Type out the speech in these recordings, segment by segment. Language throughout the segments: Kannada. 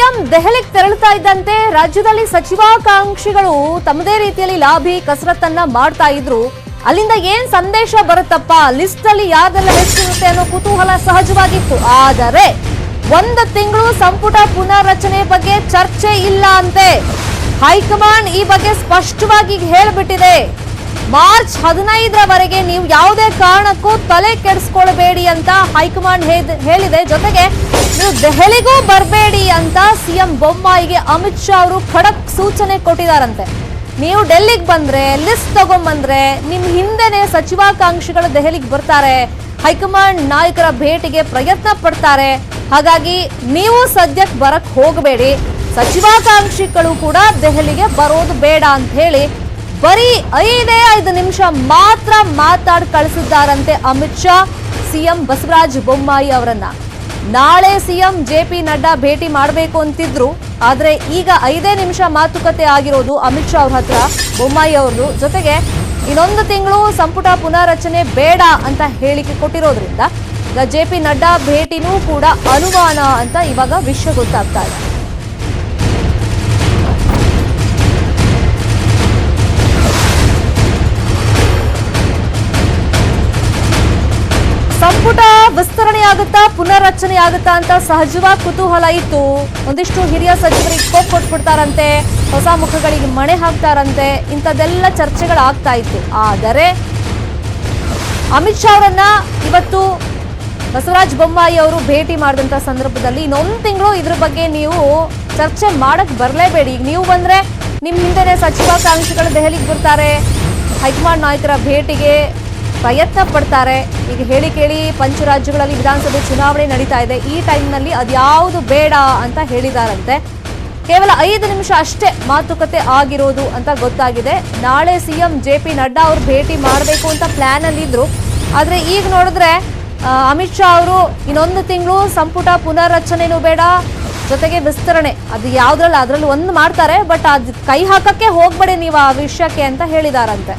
ಸಿಎಂ ದೆಹಲಿಗೆ ತೆರಳುತ್ತಾ ಇದ್ದಂತೆ ರಾಜ್ಯದಲ್ಲಿ ಸಚಿವಾಕಾಂಕ್ಷಿಗಳು ತಮ್ಮದೇ ರೀತಿಯಲ್ಲಿ ಲಾಭಿ ಕಸರತ್ತನ್ನ ಮಾಡ್ತಾ ಇದ್ರು. ಅಲ್ಲಿಂದ ಏನ್ ಸಂದೇಶ ಬರುತ್ತಪ್ಪ, ಲಿಸ್ಟ್ ಅಲ್ಲಿ ಯಾರೆಲ್ಲ ಹೆಸರಿರುತ್ತೆ ಅನ್ನೋ ಕುತೂಹಲ ಸಹಜವಾಗಿತ್ತು. ಆದರೆ ಒಂದು ತಿಂಗಳು ಸಂಪುಟ ಪುನರ್ರಚನೆ ಬಗ್ಗೆ ಚರ್ಚೆ ಇಲ್ಲ ಅಂತೆ. ಹೈಕಮಾಂಡ್ ಈ ಬಗ್ಗೆ ಸ್ಪಷ್ಟವಾಗಿ ಹೇಳಿಬಿಟ್ಟಿದೆ. ಮಾರ್ಚ್ 15ರವರೆಗೆ ನೀವು ಯಾವುದೇ ಕಾರಣಕ್ಕೂ ತಲೆ ಕೆಡಿಸ್ಕೊಳ್ಬೇಡಿ ಅಂತ ಹೈಕಮಾಂಡ್ ಹೇಳಿದೆ. ಜೊತೆಗೆ ನೀವು ದೆಹಲಿಗೂ ಬರಬೇಡಿ ಅಂತ ಸಿಎಂ ಬೊಮ್ಮಾಯಿಗೆ ಅಮಿತ್ ಶಾ ಅವರು ಖಡಕ್ ಸೂಚನೆ ಕೊಟ್ಟಿದ್ದಾರಂತೆ. ನೀವು ಡೆಲ್ಲಿಗೆ ಬಂದ್ರೆ, ಲಿಸ್ಟ್ ತಗೊಂಡ್ಬಂದ್ರೆ ನಿಮ್ ಹಿಂದೆನೆ ಸಚಿವಾಕಾಂಕ್ಷಿಗಳು ದೆಹಲಿಗೆ ಬರ್ತಾರೆ, ಹೈಕಮಾಂಡ್ ನಾಯಕರ ಭೇಟಿಗೆ ಪ್ರಯತ್ನ ಪಡ್ತಾರೆ. ಹಾಗಾಗಿ ನೀವು ಸದ್ಯಕ್ಕೆ ಬರಕ್ ಹೋಗಬೇಡಿ, ಸಚಿವಾಕಾಂಕ್ಷಿಗಳು ಕೂಡ ದೆಹಲಿಗೆ ಬರೋದು ಬೇಡ ಅಂತ ಹೇಳಿ ಬರೀ 5 ನಿಮಿಷ ಮಾತ್ರ ಮಾತಾಡಿ ಕಳಿಸಿದ್ದಾರಂತೆ ಅಮಿತ್ ಶಾ ಸಿಎಂ ಬಸವರಾಜ ಬೊಮ್ಮಾಯಿ ಅವರನ್ನ. ನಾಳೆ ಸಿಎಂ ಜೆಪಿ ನಡ್ಡಾ ಭೇಟಿ ಮಾಡಬೇಕು ಅಂತಿದ್ರು. ಆದ್ರೆ ಈಗ 5 ನಿಮಿಷ ಮಾತುಕತೆ ಆಗಿರೋದು ಅಮಿತ್ ಶಾ ಅವ್ರ ಹತ್ರ ಬೊಮ್ಮಾಯಿ ಅವರು. ಜೊತೆಗೆ ಇನ್ನೊಂದು ತಿಂಗಳು ಸಂಪುಟ ಪುನರ್ರಚನೆ ಬೇಡ ಅಂತ ಹೇಳಿಕೆ ಕೊಟ್ಟಿರೋದ್ರಿಂದ ಈಗ ಜೆಪಿ ನಡ್ಡಾ ಭೇಟಿನೂ ಕೂಡ ಅನುಮಾನ ಅಂತ ಇವಾಗ ವಿಷಯ ಗೊತ್ತಾಗ್ತಾ ಇದೆ. ಸಂಪುಟ ವಿಸ್ತರಣೆ ಆಗುತ್ತಾ, ಪುನರ್ರಚನೆ ಆಗುತ್ತಾ ಅಂತ ಸಹಜವಾಗಿ ಕುತೂಹಲ ಇತ್ತು. ಒಂದಿಷ್ಟು ಹಿರಿಯ ಸಚಿವರಿಗೆ ಸ್ಕೋಪ್ ಕೊಟ್ಬಿಡ್ತಾರಂತೆ, ಹೊಸ ಮುಖಗಳಿಗೆ ಮಣೆ ಹಾಕ್ತಾರಂತೆ, ಇಂಥದ್ದೆಲ್ಲ ಚರ್ಚೆಗಳಾಗ್ತಾ ಇತ್ತು. ಆದರೆ ಅಮಿತ್ ಶಾ ಅವರನ್ನ ಇವತ್ತು ಬಸವರಾಜ ಬೊಮ್ಮಾಯಿ ಅವರು ಭೇಟಿ ಮಾಡಿದಂತ ಸಂದರ್ಭದಲ್ಲಿ ಇನ್ನೊಂದು ತಿಂಗಳು ಇದ್ರ ಬಗ್ಗೆ ನೀವು ಚರ್ಚೆ ಮಾಡಕ್ ಬರಲೇಬೇಡಿ. ಈಗ ನೀವು ಬಂದ್ರೆ ನಿಮ್ ಹಿಂದೆನೆ ಸಚಿವಾಕಾಂಕ್ಷಿಗಳು ದೆಹಲಿಗೆ ಬರ್ತಾರೆ, ಹೈಕಮಾಂಡ್ ನಾಯಕರ ಭೇಟಿಗೆ ಪ್ರಯತ್ನ ಪಡ್ತಾರೆ. ಈಗ ಹೇಳಿ ಕೇಳಿ ಪಂಚರಾಜ್ಯಗಳಲ್ಲಿ ವಿಧಾನಸಭೆ ಚುನಾವಣೆ ನಡೀತಾ ಇದೆ. ಈ ಟೈಮ್ನಲ್ಲಿ ಅದ್ಯಾವುದು ಬೇಡ ಅಂತ ಹೇಳಿದಾರಂತೆ. ಕೇವಲ 5 ನಿಮಿಷ ಅಷ್ಟೇ ಮಾತುಕತೆ ಆಗಿರೋದು ಅಂತ ಗೊತ್ತಾಗಿದೆ. ನಾಳೆ ಸಿಎಂ ಜೆಪಿ ನಡ್ಡಾ ಅವರು ಭೇಟಿ ಮಾಡಬೇಕು ಅಂತ ಪ್ಲಾನ್ ಅಲ್ಲಿ ಇದ್ರು. ಆದ್ರೆ ಈಗ ನೋಡಿದ್ರೆ ಅಮಿತ್ ಶಾ ಅವರು ಇನ್ನೊಂದು ತಿಂಗಳು ಸಂಪುಟ ಪುನರ್ರಚನೆನೂ ಬೇಡ, ಜೊತೆಗೆ ವಿಸ್ತರಣೆ ಅದು ಯಾವ್ದ್ರಲ್ಲ ಅದ್ರಲ್ಲಿ ಒಂದು ಮಾಡ್ತಾರೆ, ಬಟ್ ಅದು ಕೈ ಹಾಕಕ್ಕೆ ಹೋಗ್ಬೇಡಿ ನೀವು ಆ ವಿಷಯಕ್ಕೆ ಅಂತ ಹೇಳಿದಾರಂತೆ.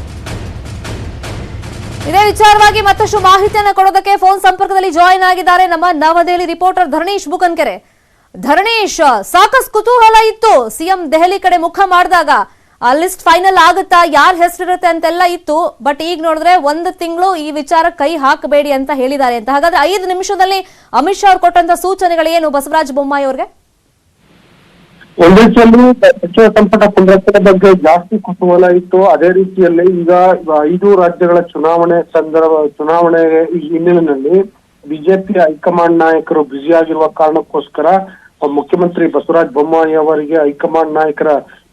ಇದೇ ವಿಚಾರವಾಗಿ ಮತ್ತಷ್ಟು ಮಾಹಿತಿಯನ್ನು ಕೊಡೋದಕ್ಕೆ ಫೋನ್ ಸಂಪರ್ಕದಲ್ಲಿ ಜಾಯಿನ್ ಆಗಿದ್ದಾರೆ ನಮ್ಮ ನವದೆಹಲಿ ರಿಪೋರ್ಟರ್ ಧರಣೀಶ್ ಬುಕನ್ಕೆರೆ. ಧರಣೀಶ್, ಸಾಕಷ್ಟು ಕುತೂಹಲ ಇತ್ತು ಸಿಎಂ ದೆಹಲಿ ಕಡೆ ಮುಖ ಮಾಡಿದಾಗ, ಆ ಲಿಸ್ಟ್ ಫೈನಲ್ ಆಗುತ್ತಾ, ಯಾರ ಹೆಸರಿರುತ್ತೆ ಅಂತೆಲ್ಲ ಇತ್ತು. ಬಟ್ ಈಗ ನೋಡಿದ್ರೆ 1 ತಿಂಗಳು ಈ ವಿಚಾರ ಕೈ ಹಾಕಬೇಡಿ ಅಂತ ಹೇಳಿದ್ದಾರೆ ಅಂತ. ಹಾಗಾದ್ರೆ 5 ನಿಮಿಷದಲ್ಲಿ ಅಮಿತ್ ಶಾ ಅವ್ರು ಕೊಟ್ಟಂತ ಸೂಚನೆಗಳು ಏನು ಬಸವರಾಜ ಬೊಮ್ಮಾಯಿ ಅವ್ರಿಗೆ? ಒಂದ್ ರೀತಿಯಲ್ಲಿ ಸಚಿವ ಸಂಪುಟ ಪುನರಚನೆ ಬಗ್ಗೆ ಜಾಸ್ತಿ ಕುತೂಹಲ ಇತ್ತು. ಅದೇ ರೀತಿಯಲ್ಲಿ ಈಗ 5 ರಾಜ್ಯಗಳ ಚುನಾವಣೆ ಹಿನ್ನೆಲೆಯಲ್ಲಿ ಬಿಜೆಪಿ ಹೈಕಮಾಂಡ್ ನಾಯಕರು ಬ್ಯುಸಿ ಆಗಿರುವ ಕಾರಣಕ್ಕೋಸ್ಕರ ಮುಖ್ಯಮಂತ್ರಿ ಬಸವರಾಜ ಬೊಮ್ಮಾಯಿ ಅವರಿಗೆ ಹೈಕಮಾಂಡ್ ನಾಯಕರ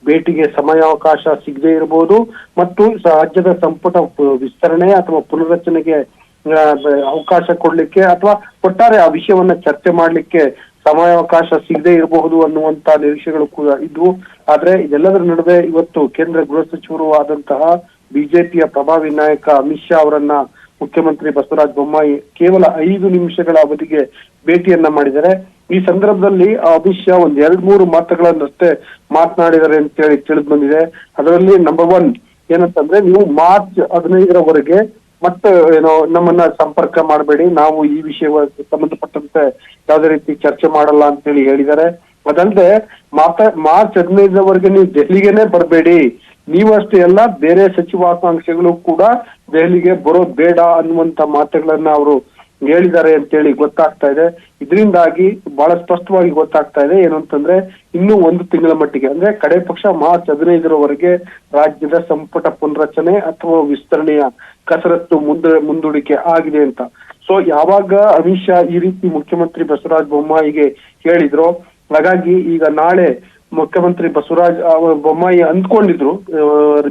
ಭೇಟಿಗೆ ಸಮಯಾವಕಾಶ ಸಿಗದೆ ಇರಬಹುದು, ಮತ್ತು ರಾಜ್ಯದ ಸಂಪುಟ ವಿಸ್ತರಣೆ ಅಥವಾ ಪುನರ್ರಚನೆಗೆ ಅವಕಾಶ ಕೊಡ್ಲಿಕ್ಕೆ ಅಥವಾ ಒಟ್ಟಾರೆ ಆ ವಿಷಯವನ್ನ ಚರ್ಚೆ ಮಾಡ್ಲಿಕ್ಕೆ ಸಮಯಾವಕಾಶ ಸಿಗದೆ ಇರಬಹುದು ಅನ್ನುವಂತ ನಿರೀಕ್ಷೆಗಳು ಕೂಡ ಇದ್ವು. ಆದ್ರೆ ಇದೆಲ್ಲದರ ನಡುವೆ ಇವತ್ತು ಕೇಂದ್ರ ಗೃಹ ಸಚಿವರು ಆದಂತಹ ಬಿಜೆಪಿಯ ಪ್ರಭಾವಿ ನಾಯಕ ಅಮಿತ್ ಶಾ ಅವರನ್ನ ಮುಖ್ಯಮಂತ್ರಿ ಬಸವರಾಜ ಬೊಮ್ಮಾಯಿ ಕೇವಲ 5 ನಿಮಿಷಗಳ ಅವಧಿಗೆ ಭೇಟಿಯನ್ನ ಮಾಡಿದ್ದಾರೆ. ಈ ಸಂದರ್ಭದಲ್ಲಿ ಅಮಿತ್ ಶಾ 2-3 ಮಾತುಗಳನ್ನಷ್ಟೇ ಮಾತನಾಡಿದ್ದಾರೆ ಅಂತೇಳಿ ತಿಳಿದು ಬಂದಿದೆ. ಅದರಲ್ಲಿ ನಂಬರ್ 1 ಏನಂತಂದ್ರೆ, ನೀವು ಮಾರ್ಚ್ 15ರವರೆಗೆ ಮತ್ತೆ ನಮ್ಮನ್ನ ಸಂಪರ್ಕ ಮಾಡಬೇಡಿ, ನಾವು ಈ ವಿಷಯ ಸಂಬಂಧಪಟ್ಟಂತೆ ಯಾವುದೇ ರೀತಿ ಚರ್ಚೆ ಮಾಡಲ್ಲ ಅಂತೇಳಿ ಹೇಳಿದ್ದಾರೆ. ಅದಲ್ಲದೆ ಮಾರ್ಚ್ 15ರವರೆಗೆ ನೀವು ದೆಹಲಿಗೆನೆ ಬರಬೇಡಿ, ನೀವಷ್ಟೇ ಅಲ್ಲ ಬೇರೆ ಸಚಿವಾಕಾಂಕ್ಷಿಗಳು ಕೂಡ ದೆಹಲಿಗೆ ಬರೋದು ಬೇಡ ಅನ್ನುವಂತ ಮಾತುಗಳನ್ನ ಅವರು ಹೇಳಿದ್ದಾರೆ ಅಂತೇಳಿ ಗೊತ್ತಾಗ್ತಾ ಇದೆ. ಇದರಿಂದಾಗಿ ಬಹಳ ಸ್ಪಷ್ಟವಾಗಿ ಗೊತ್ತಾಗ್ತಾ ಇದೆ ಏನು ಅಂತಂದ್ರೆ, ಇನ್ನೂ 1 ತಿಂಗಳ ಮಟ್ಟಿಗೆ ಅಂದ್ರೆ ಕಡೆ ಪಕ್ಷ ಮಾರ್ಚ್ 15ರವರೆಗೆ ರಾಜ್ಯದ ಸಂಪುಟ ಪುನರಚನೆ ಅಥವಾ ವಿಸ್ತರಣೆಯ ಕಸರತ್ತು ಮುಂದೂಡಿಕೆ ಆಗಿದೆ ಅಂತ. ಸೊ ಯಾವಾಗ ಅಮಿತ್ ಶಾ ಈ ರೀತಿ ಮುಖ್ಯಮಂತ್ರಿ ಬಸವರಾಜ ಬೊಮ್ಮಾಯಿಗೆ ಹೇಳಿದ್ರು, ಹಾಗಾಗಿ ಈಗ ನಾಳೆ ಮುಖ್ಯಮಂತ್ರಿ ಬಸವರಾಜ ಬೊಮ್ಮಾಯಿ ಅಂದ್ಕೊಂಡಿದ್ರು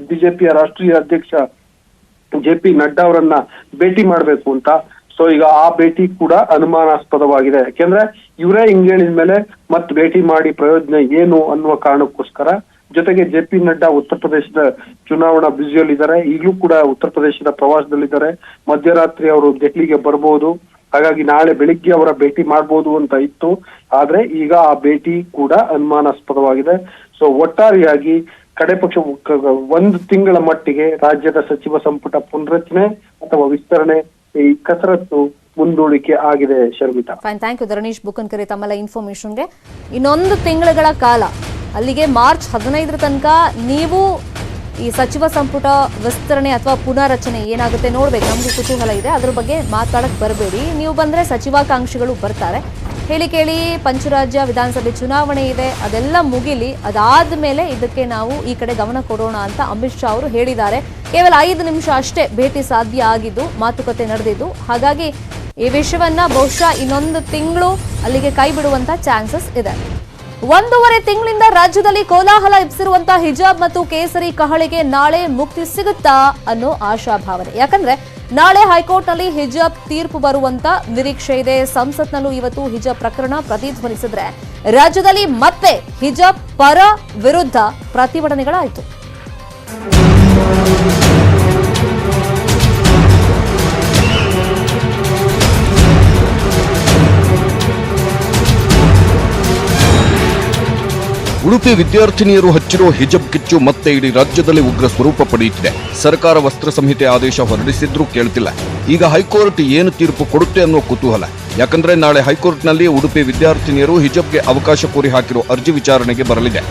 ಬಿಜೆಪಿಯ ರಾಷ್ಟ್ರೀಯ ಅಧ್ಯಕ್ಷ ಜೆಪಿ ನಡ್ಡಾ ಅವರನ್ನ ಭೇಟಿ ಮಾಡ್ಬೇಕು ಅಂತ. ಸೊ ಈಗ ಆ ಭೇಟಿ ಕೂಡ ಅನುಮಾನಾಸ್ಪದವಾಗಿದೆ. ಯಾಕೆಂದ್ರೆ ಇವರೇ ಹಿಂಗ್ ಹೇಳಿದ್ಮೇಲೆ ಮತ್ತೆ ಭೇಟಿ ಮಾಡಿ ಪ್ರಯೋಜನ ಏನು ಅನ್ನುವ ಕಾರಣಕ್ಕೋಸ್ಕರ. ಜೊತೆಗೆ ಜೆಪಿ ನಡ್ಡಾ ಉತ್ತರ ಪ್ರದೇಶದ ಚುನಾವಣಾ ಬ್ಯುಸಿಯಲ್ಲಿದ್ದಾರೆ, ಈಗಲೂ ಕೂಡ ಉತ್ತರ ಪ್ರದೇಶದ ಪ್ರವಾಸದಲ್ಲಿದ್ದಾರೆ. ಮಧ್ಯರಾತ್ರಿ ಅವರು ದೆಹಲಿಗೆ ಬರ್ಬೋದು, ಹಾಗಾಗಿ ನಾಳೆ ಬೆಳಿಗ್ಗೆ ಅವರ ಭೇಟಿ ಮಾಡ್ಬೋದು ಅಂತ ಇತ್ತು. ಆದ್ರೆ ಈಗ ಆ ಭೇಟಿ ಕೂಡ ಅನುಮಾನಾಸ್ಪದವಾಗಿದೆ. ಸೊ ಒಟ್ಟಾರೆಯಾಗಿ ಕಡೆ ಪಕ್ಷ 1 ತಿಂಗಳ ಮಟ್ಟಿಗೆ ರಾಜ್ಯದ ಸಚಿವ ಸಂಪುಟ ಪುನರಚನೆ ಅಥವಾ ವಿಸ್ತರಣೆ ಈ ಕಸರತ್ತು ಮುಂದೂಡಿಕೆ ಆಗಿದೆ Sharmita. Fine, thank you Dharanish Bukkanakere ತಮ್ಮೆಲ್ಲ ಇನ್ಫಾರ್ಮೇಶನ್ಗೆ. ಇನ್ನೊಂದು ತಿಂಗಳುಗಳ ಕಾಲ, ಅಲ್ಲಿಗೆ ಮಾರ್ಚ್ 15 ತನಕ ನೀವು ಈ ಸಚಿವ ಸಂಪುಟ ವಿಸ್ತರಣೆ ಅಥವಾ ಪುನರ್ರಚನೆ ಏನಾಗುತ್ತೆ ನೋಡ್ಬೇಕು. ನಮಗೂ ಕುತೂಹಲ ಇದೆ, ಅದ್ರ ಬಗ್ಗೆ ಮಾತಾಡಕ್ ಬರಬೇಡಿ. ನೀವು ಬಂದ್ರೆ ಸಚಿವಾಕಾಂಕ್ಷಿಗಳು ಬರ್ತಾರೆ. ಹೇಳಿ ಕೇಳಿ ಪಂಚರಾಜ್ಯ ವಿಧಾನಸಭೆ ಚುನಾವಣೆ ಇದೆ, ಅದೆಲ್ಲ ಮುಗಿಲಿ, ಅದಾದ್ಮೇಲೆ ಇದಕ್ಕೆ ನಾವು ಈ ಕಡೆ ಗಮನ ಕೊಡೋಣ ಅಂತ ಅಮಿತ್ ಶಾ ಅವರು ಹೇಳಿದ್ದಾರೆ. ಕೇವಲ 5 ನಿಮಿಷ ಅಷ್ಟೇ ಭೇಟಿ ಸಾಧ್ಯ ಆಗಿದ್ದು, ಮಾತುಕತೆ ನಡೆದಿದ್ದು. ಹಾಗಾಗಿ ಈ ವಿಷಯವನ್ನ ಬಹುಶಃ ಇನ್ನೊಂದು ತಿಂಗಳು ಅಲ್ಲಿಗೆ ಕೈ ಬಿಡುವಂತ ಚಾನ್ಸಸ್ ಇದೆ. 1.5 ತಿಂಗಳಿಂದ ರಾಜ್ಯದಲ್ಲಿ ಕೋಲಾಹಲ ಎಬ್ಸಿರುವಂತಹ ಹಿಜಾಬ್ ಮತ್ತು ಕೇಸರಿ ಕಹಳೆಗೆ ನಾಳೆ ಮುಕ್ತಿ ಸಿಗುತ್ತಾ ಅನ್ನೋ ಆಶಾಭಾವನೆ. ಯಾಕಂದ್ರೆ ನಾಳೆ ಹೈಕೋರ್ಟ್ನಲ್ಲಿ ಹಿಜಾಬ್ ತೀರ್ಪು ಬರುವಂತ ನಿರೀಕ್ಷೆ ಇದೆ. ಸಂಸತ್ನಲ್ಲೂ ಇವತ್ತು ಹಿಜಾಬ್ ಪ್ರಕರಣ ಪ್ರತಿಧ್ವನಿಸಿದ್ರೆ ರಾಜ್ಯದಲ್ಲಿ ಮತ್ತೆ ಹಿಜಾಬ್ ಪರ ವಿರುದ್ಧ ಪ್ರತಿಭಟನೆಗಳಾಯಿತು. ಉಡುಪಿ ವಿದ್ಯಾರ್ಥಿನಿಯರು ಹಚ್ಚಿರೋ ಹಿಜಬ್ ಕಿಚ್ಚು ಮತ್ತೆ ಇಡೀ ರಾಜ್ಯದಲ್ಲಿ ಉಗ್ರ ಸ್ವರೂಪ ಪಡೆಯುತ್ತಿದೆ. ಸರ್ಕಾರ ವಸ್ತ್ರ ಸಂಹಿತೆ ಆದೇಶ ಹೊರಡಿಸಿದ್ರೂ ಕೇಳ್ತಿಲ್ಲ. ಈಗ ಹೈಕೋರ್ಟ್ ಏನು ತೀರ್ಪು ಕೊಡುತ್ತೆ ಅನ್ನೋ ಕುತೂಹಲ. ಯಾಕಂದ್ರೆ ನಾಳೆ ಹೈಕೋರ್ಟ್ನಲ್ಲಿ ಉಡುಪಿ ವಿದ್ಯಾರ್ಥಿನಿಯರು ಹಿಜಬ್ಗೆ ಅವಕಾಶ ಕೋರಿ ಹಾಕಿರೋ ಅರ್ಜಿ ವಿಚಾರಣೆಗೆ ಬರಲಿದೆ.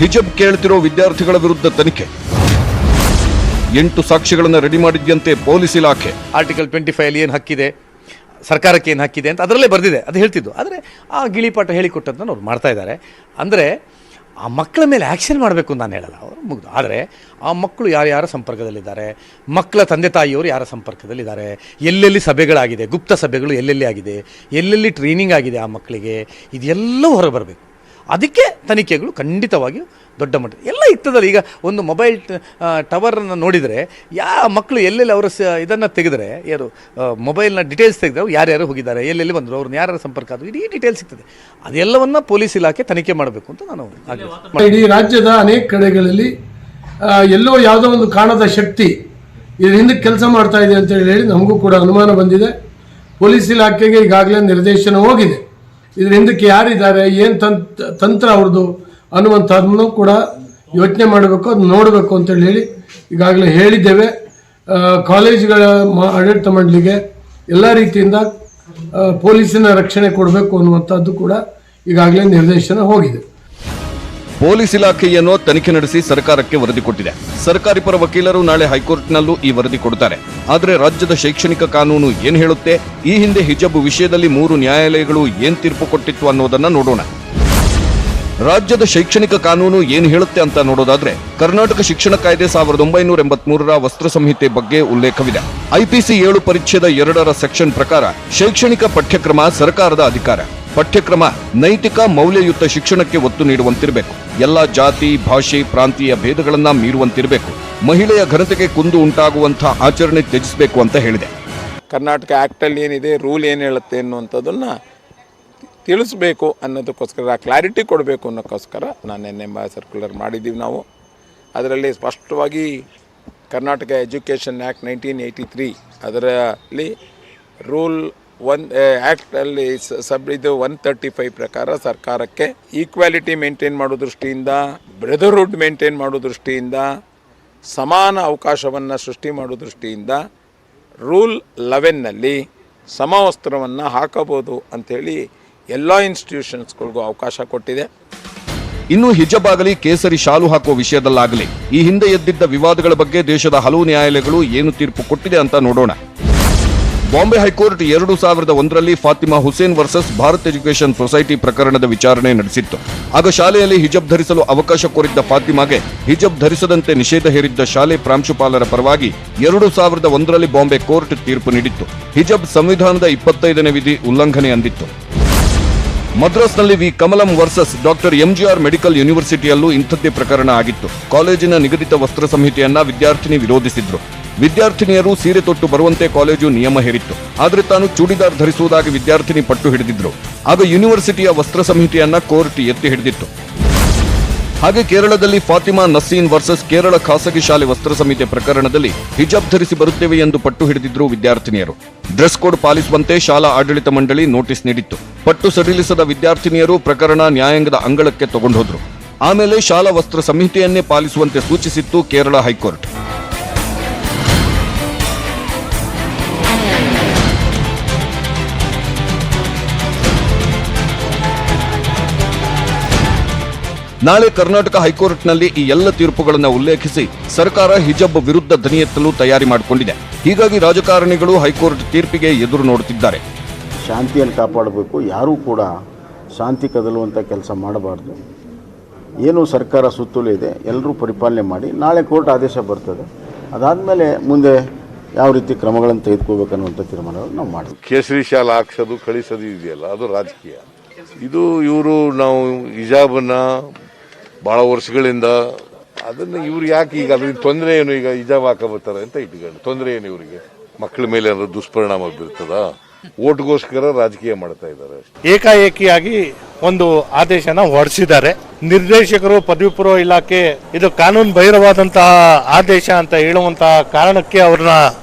ಹಿಜಬ್ ಕೇಳ್ತಿರೋ ವಿದ್ಯಾರ್ಥಿಗಳ ವಿರುದ್ಧ ತನಿಖೆ. 8 ಸಾಕ್ಷಿಗಳನ್ನು ರೆಡಿ ಮಾಡಿದ್ಯಂತೆ ಪೊಲೀಸ್ ಇಲಾಖೆ. ಆರ್ಟಿಕಲ್ 25 ಅಲ್ಲಿ ಏನು ಹಕ್ಕಿದೆ, ಸರ್ಕಾರಕ್ಕೆ ಏನು ಹಕ್ಕಿದೆ ಅಂತ ಅದರಲ್ಲೇ ಬರೆದಿದೆ, ಅದು ಹೇಳ್ತಿದ್ದು. ಆದರೆ ಆ ಗಿಳಿಪಾಠ ಹೇಳಿಕೊಟ್ಟದನ್ನು ಅವ್ರು ಮಾಡ್ತಾ ಇದ್ದಾರೆ. ಅಂದರೆ ಆ ಮಕ್ಕಳ ಮೇಲೆ ಆ್ಯಕ್ಷನ್ ಮಾಡಬೇಕು ಅಂತ ನಾನು ಹೇಳಲ್ಲ, ಅವರು ಮುಗ್ದು. ಆದರೆ ಆ ಮಕ್ಕಳು ಯಾರ್ಯಾರ ಸಂಪರ್ಕದಲ್ಲಿದ್ದಾರೆ, ಮಕ್ಕಳ ತಂದೆ ತಾಯಿಯವರು ಯಾರ ಸಂಪರ್ಕದಲ್ಲಿದ್ದಾರೆ, ಎಲ್ಲೆಲ್ಲಿ ಸಭೆಗಳಾಗಿದೆ, ಗುಪ್ತ ಸಭೆಗಳು ಎಲ್ಲೆಲ್ಲಿ ಆಗಿದೆ, ಎಲ್ಲೆಲ್ಲಿ ಟ್ರೈನಿಂಗ್ ಆಗಿದೆ ಆ ಮಕ್ಕಳಿಗೆ, ಇದೆಲ್ಲವೂ ಹೊರಗೆ ಬರಬೇಕು. ಅದಕ್ಕೆ ತನಿಖೆಗಳು ಖಂಡಿತವಾಗಿಯೂ ದೊಡ್ಡ ಮಟ್ಟ ಎಲ್ಲ ಇರ್ತದಲ್ಲ. ಈಗ ಒಂದು ಮೊಬೈಲ್ ಟವರನ್ನು ನೋಡಿದರೆ ಮಕ್ಕಳು ಎಲ್ಲೆಲ್ಲಿ ಅವರ ಇದನ್ನು ತೆಗೆದರೆ, ಯಾರು ಮೊಬೈಲ್ನ ಡೀಟೇಲ್ಸ್ ತೆಗೆದ್ರೆ ಯಾರ್ಯಾರು ಹೋಗಿದ್ದಾರೆ, ಎಲ್ಲೆಲ್ಲಿ ಬಂದರು, ಅವ್ರನ್ನ ಯಾರ್ಯಾರ ಸಂಪರ್ಕ ಅದು ಇಡೀ ಡೀಟೇಲ್ಸ್ ಸಿಗ್ತದೆ. ಅದೆಲ್ಲವನ್ನ ಪೊಲೀಸ್ ಇಲಾಖೆ ತನಿಖೆ ಮಾಡಬೇಕು ಅಂತ ನಾನು ಇಡೀ ರಾಜ್ಯದ ಅನೇಕ ಕಡೆಗಳಲ್ಲಿ ಎಲ್ಲೋ ಯಾವುದೋ ಒಂದು ಕಾಣದ ಶಕ್ತಿ ಇದ್ರ ಹಿಂದಕ್ಕೆ ಕೆಲಸ ಮಾಡ್ತಾ ಇದೆ ಅಂತ ಹೇಳಿ ನಮಗೂ ಕೂಡ ಅನುಮಾನ ಬಂದಿದೆ. ಪೊಲೀಸ್ ಇಲಾಖೆಗೆ ಈಗಾಗಲೇ ನಿರ್ದೇಶನ ಹೋಗಿದೆ. ಇದ್ರ ಹಿಂದಕ್ಕೆ ಯಾರಿದ್ದಾರೆ, ಏನು ತಂತ್ರ ಅವ್ರದ್ದು ಅನ್ನುವಂಥದ್ದನ್ನು ಕೂಡ ಯೋಚನೆ ಮಾಡಬೇಕು, ಅದು ನೋಡಬೇಕು ಅಂತೇಳಿ ಹೇಳಿ ಈಗಾಗಲೇ ಹೇಳಿದ್ದೇವೆ. ಕಾಲೇಜುಗಳ ಆಡಳಿತ ಮಂಡಳಿಗೆ ಎಲ್ಲ ರೀತಿಯಿಂದ ಪೊಲೀಸಿನ ರಕ್ಷಣೆ ಕೊಡಬೇಕು ಅನ್ನುವಂಥದ್ದು ಕೂಡ ಈಗಾಗಲೇ ನಿರ್ದೇಶನ ಹೋಗಿದೆ. ಪೊಲೀಸ್ ಇಲಾಖೆಯನ್ನು ತನಿಖೆ ನಡೆಸಿ ಸರ್ಕಾರಕ್ಕೆ ವರದಿ ಕೊಟ್ಟಿದೆ. ಸರ್ಕಾರಿ ಪರ ವಕೀಲರು ನಾಳೆ ಹೈಕೋರ್ಟ್ನಲ್ಲೂ ಈ ವರದಿ ಕೊಡ್ತಾರೆ. ಆದರೆ ರಾಜ್ಯದ ಶೈಕ್ಷಣಿಕ ಕಾನೂನು ಏನ್ ಹೇಳುತ್ತೆ, ಈ ಹಿಂದೆ ಹಿಜಬ್ ವಿಷಯದಲ್ಲಿ 3 ನ್ಯಾಯಾಲಯಗಳು ಏನ್ ತೀರ್ಪು ಕೊಟ್ಟಿತ್ತು ಅನ್ನೋದನ್ನ ನೋಡೋಣ. ರಾಜ್ಯದ ಶೈಕ್ಷಣಿಕ ಕಾನೂನು ಏನು ಹೇಳುತ್ತೆ ಅಂತ ನೋಡೋದಾದ್ರೆ, ಕರ್ನಾಟಕ ಶಿಕ್ಷಣ ಕಾಯ್ದೆ 1983ರ ವಸ್ತ್ರ ಸಂಹಿತೆ ಬಗ್ಗೆ ಉಲ್ಲೇಖವಿದೆ. ಐಪಿಸಿ 7 ಪರಿಚ್ಛೇದ 2ರ ಸೆಕ್ಷನ್ ಪ್ರಕಾರ ಶೈಕ್ಷಣಿಕ ಪಠ್ಯಕ್ರಮ ಸರ್ಕಾರದ ಅಧಿಕಾರ. ಪಠ್ಯಕ್ರಮ ನೈತಿಕ ಮೌಲ್ಯಯುತ ಶಿಕ್ಷಣಕ್ಕೆ ಒತ್ತು ನೀಡುವಂತಿರಬೇಕು. ಎಲ್ಲ ಜಾತಿ, ಭಾಷೆ, ಪ್ರಾಂತೀಯ ಭೇದಗಳನ್ನ ಮೀರುವಂತಿರಬೇಕು. ಮಹಿಳೆಯ ಘನತೆಗೆ ಕುಂದು ಉಂಟಾಗುವಂತಹ ಆಚರಣೆ ತ್ಯಜಿಸಬೇಕು ಅಂತ ಹೇಳಿದೆ. ಕರ್ನಾಟಕ ಆ್ಯಕ್ಟಲ್ಲಿ ಏನಿದೆ, ರೂಲ್ ಏನು ಹೇಳುತ್ತೆ ಅನ್ನುವಂಥದ್ದನ್ನು ತಿಳಿಸ್ಬೇಕು ಅನ್ನೋದಕ್ಕೋಸ್ಕರ, ಕ್ಲಾರಿಟಿ ಕೊಡಬೇಕು ಅನ್ನೋಕ್ಕೋಸ್ಕರ ನಾನು ನಿನ್ನೆ ಸರ್ಕ್ಯುಲರ್ ಮಾಡಿದ್ದೀವಿ ನಾವು. ಅದರಲ್ಲಿ ಸ್ಪಷ್ಟವಾಗಿ ಕರ್ನಾಟಕ ಎಜುಕೇಷನ್ ಆ್ಯಕ್ಟ್ 1983 ಅದರಲ್ಲಿ ರೂಲ್ ಆ್ಯಕ್ಟಲ್ಲಿ ಇದು 135 ಪ್ರಕಾರ ಸರ್ಕಾರಕ್ಕೆ ಈಕ್ವಾಲಿಟಿ ಮೇಂಟೈನ್ ಮಾಡೋ ದೃಷ್ಟಿಯಿಂದ, ಬ್ರದರ್ಹುಡ್ ಮೇಂಟೈನ್ ಮಾಡೋ ದೃಷ್ಟಿಯಿಂದ, ಸಮಾನ ಅವಕಾಶವನ್ನು ಸೃಷ್ಟಿ ಮಾಡೋ ದೃಷ್ಟಿಯಿಂದ ರೂಲ್ 11ನಲ್ಲಿ ಸಮವಸ್ತ್ರವನ್ನು ಹಾಕಬಹುದು ಅಂಥೇಳಿ ಎಲ್ಲ ಇನ್ಸ್ಟಿಟ್ಯೂಷನ್ಸ್ಗಳಿಗೂ ಅವಕಾಶ ಕೊಟ್ಟಿದೆ. ಇನ್ನು ಹಿಜಬ್ ಆಗಲಿ, ಕೇಸರಿ ಶಾಲು ಹಾಕುವ ವಿಷಯದಲ್ಲಾಗಲಿ ಈ ಹಿಂದೆ ಎದ್ದಿದ್ದ ವಿವಾದಗಳ ಬಗ್ಗೆ ದೇಶದ ಹಲವು ನ್ಯಾಯಾಲಯಗಳು ಏನು ತೀರ್ಪು ಕೊಟ್ಟಿದೆ ಅಂತ ನೋಡೋಣ. ಬಾಂಬೆ ಹೈಕೋರ್ಟ್ 2001ರಲ್ಲಿ Fatima Hussain versus Bharat education society ಪ್ರಕರಣದ ವಿಚಾರಣೆ ನಡೆಸಿತ್ತು. ಆಗ ಶಾಲೆಯಲ್ಲಿ ಹಿಜಬ್ ಧರಿಸಲು ಅವಕಾಶ ಕೋರಿದ್ದ ಫಾತಿಮಾಗೆ ಹಿಜಬ್ ಧರಿಸದಂತೆ ನಿಷೇಧ ಹೇರಿದ್ದ ಶಾಲೆ ಪ್ರಾಂಶುಪಾಲರ ಪರವಾಗಿ 2001ರಲ್ಲಿ ಬಾಂಬೆ ಕೋರ್ಟ್ ತೀರ್ಪು ನೀಡಿತ್ತು. ಹಿಜಬ್ ಸಂವಿಧಾನದ 25ನೇ ವಿಧಿ ಉಲ್ಲಂಘನೆ ಅಂದಿತ್ತು. ಮದ್ರಾಸ್ನಲ್ಲಿ V Kamalam versus doctor MGR medical ಯೂನಿವರ್ಸಿಟಿಯಲ್ಲೂ ಇಂಥದ್ದೇ ಪ್ರಕರಣ ಆಗಿತ್ತು. ಕಾಲೇಜಿನ ನಿಗದಿತ ವಸ್ತ್ರ ಸಂಹಿತೆಯನ್ನ ವಿದ್ಯಾರ್ಥಿನಿ ವಿರೋಧಿಸಿದ್ರು. ವಿದ್ಯಾರ್ಥಿನಿಯರು ಸೀರೆ ತೊಟ್ಟು ಬರುವಂತೆ ಕಾಲೇಜು ನಿಯಮ ಹೇರಿತ್ತು. ಆದರೆ ತಾನು ಚೂಡಿದಾರ್ ಧರಿಸುವುದಾಗಿ ವಿದ್ಯಾರ್ಥಿನಿ ಪಟ್ಟು ಹಿಡಿದಿದ್ರು. ಆಗ ಯೂನಿವರ್ಸಿಟಿಯ ವಸ್ತ್ರ ಸಂಹಿತೆಯನ್ನ ಕೋರ್ಟ್ ಎತ್ತಿ ಹಿಡಿದಿತ್ತು. ಹಾಗೆ ಕೇರಳದಲ್ಲಿ ಫಾತಿಮಾ ನಸೀನ್ ವರ್ಸಸ್ ಕೇರಳ ಖಾಸಗಿ ಶಾಲೆ ವಸ್ತ್ರ ಸಮಿತಿ ಪ್ರಕರಣದಲ್ಲಿ ಹಿಜಾಬ್ ಧರಿಸಿ ಬರುತ್ತೇವೆ ಎಂದು ಪಟ್ಟು ಹಿಡಿದಿದ್ರು ವಿದ್ಯಾರ್ಥಿನಿಯರು. ಡ್ರೆಸ್ ಕೋಡ್ ಪಾಲಿಸುವಂತೆ ಶಾಲಾ ಆಡಳಿತ ಮಂಡಳಿ ನೋಟಿಸ್ ನೀಡಿತ್ತು. ಪಟ್ಟು ಸಡಿಲಿಸದ ವಿದ್ಯಾರ್ಥಿನಿಯರು ಪ್ರಕರಣ ನ್ಯಾಯಾಂಗದ ಅಂಗಳಕ್ಕೆ ತಗೊಂಡೋದ್ರು. ಆಮೇಲೆ ಶಾಲಾ ವಸ್ತ್ರ ಸಂಹಿತೆಯನ್ನೇ ಪಾಲಿಸುವಂತೆ ಸೂಚಿಸಿತ್ತು ಕೇರಳ ಹೈಕೋರ್ಟ್. ನಾಳೆ ಕರ್ನಾಟಕ ಹೈಕೋರ್ಟ್ನಲ್ಲಿ ಈ ಎಲ್ಲ ತೀರ್ಪುಗಳನ್ನು ಉಲ್ಲೇಖಿಸಿ ಸರ್ಕಾರ ಹಿಜಾಬ್ ವಿರುದ್ಧ ಧ್ವನಿ ಎತ್ತಲು ತಯಾರಿ ಮಾಡಿಕೊಂಡಿದೆ. ಹೀಗಾಗಿ ರಾಜಕಾರಣಿಗಳು ಹೈಕೋರ್ಟ್ ತೀರ್ಪಿಗೆ ಎದುರು ನೋಡುತ್ತಿದ್ದಾರೆ. ಶಾಂತಿಯನ್ನು ಕಾಪಾಡಬೇಕು, ಯಾರೂ ಕೂಡ ಶಾಂತಿ ಕದಲುವಂಥ ಕೆಲಸ ಮಾಡಬಾರ್ದು. ಏನು ಸರ್ಕಾರ ಸುತ್ತೋಲೆ ಇದೆ, ಎಲ್ಲರೂ ಪರಿಪಾಲನೆ ಮಾಡಿ ನಾಳೆ ಕೋರ್ಟ್ ಆದೇಶ ಬರ್ತದೆ. ಅದಾದಮೇಲೆ ಮುಂದೆ ಯಾವ ರೀತಿ ಕ್ರಮಗಳನ್ನು ತೆಗೆದುಕೋಬೇಕನ್ನುವಂಥ ತೀರ್ಮಾನವನ್ನು ನಾವು ಮಾಡ್ತೀವಿ. ಕೇಸರಿ ಶಾಲೆ ಹಾಕ್ಸೋದು ಕಳಿಸೋದು ಇದೆಯಲ್ಲ, ಅದು ರಾಜಕೀಯ. ಇದು ಇವರು ನಾವು ಹಿಜಾಬನ್ನ ಭಾಳ ವರ್ಷಗಳಿಂದ ಅದನ್ನು ಇವ್ರು ಯಾಕೆ ಈಗ ಅದ್ರಿಂದ ತೊಂದರೆ ಏನು, ಈಗ ಹಿಜಾಬ್ ಹಾಕಬರ್ತಾರೆ ಅಂತ ಇಟ್ಕೊಂಡು ತೊಂದರೆ ಏನು ಇವರಿಗೆ? ಮಕ್ಕಳ ಮೇಲೆ ಏನಾದ್ರು ದುಷ್ಪರಿಣಾಮ ಬೀರ್ತದ? ಓಟ್ಗೋಸ್ಕರ ರಾಜಕೀಯ ಮಾಡ್ತಾ ಇದ್ದಾರೆ. ಏಕಾಏಕಿಯಾಗಿ ಒಂದು ಆದೇಶನ ಹೊರಡಿಸಿದ್ದಾರೆ ನಿರ್ದೇಶಕರು. ಪದವಿ ಪೂರ್ವ ಇಲಾಖೆ ಇದು ಕಾನೂನು ಬಾಹಿರವಾದಂತಹ ಆದೇಶ ಅಂತ ಹೇಳುವಂತಹ ಕಾರಣಕ್ಕೆ ಅವ್ರನ್ನ